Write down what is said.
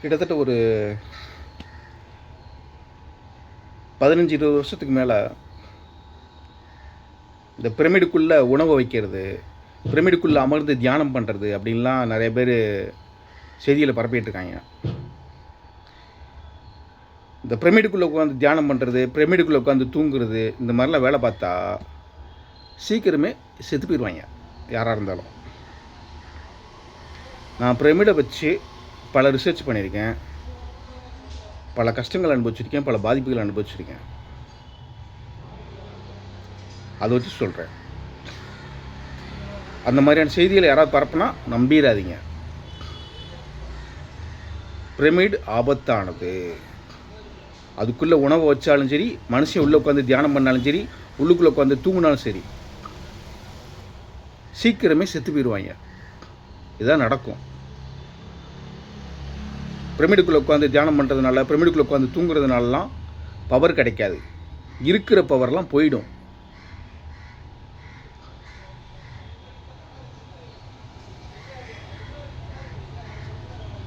கிட்டத்தட்ட ஒரு 15-20 வருஷத்துக்கு மேலே இந்த பிரமிடுக்குள்ளே உணவை வைக்கிறது, பிரமிடுக்குள்ளே அமர்ந்து தியானம் பண்ணுறது அப்படின்லாம் நிறைய பேர் செய்தியில் பரப்பிட்டு இருக்காங்க. இந்த பிரமிடுக்குள்ளே உட்காந்து தியானம் பண்ணுறது, பிரமிடுக்குள்ளே உட்காந்து தூங்குறது, இந்த மாதிரிலாம் வேலை பார்த்தா சீக்கிரமே செத்து போயிடுவாங்க யாராக இருந்தாலும். நான் பிரமிடை வச்சு பல ரிசர்ச் பண்ணியிருக்கேன், பல கஷ்டங்கள் அனுபவிச்சிருக்கேன், பல பாதிப்புகள் அனுபவிச்சிருக்கேன். அதை வச்சு சொல்கிறேன். அந்த மாதிரியான செய்திகளை யாராவது பரப்புனா நம்பிடாதீங்க. பிரமிட் ஆபத்தானது. அதுக்குள்ளே உணவை வச்சாலும் சரி, மனுஷன் உள்ளே உட்காந்து தியானம் பண்ணாலும் சரி, உள்ளுக்குள்ளே உட்காந்து தூங்கினாலும் சரி, சீக்கிரமே செத்து போயிடுவாங்க. இதுதான் நடக்கும். பிரமிடுக்குள்ளே உட்காந்து தியானம் பண்ணுறதுனால, பிரமிடுக்குள்ளே உட்காந்து தூங்குறதுனாலலாம் பவர் கிடைக்காது. இருக்கிற பவர்லாம் போயிடும்.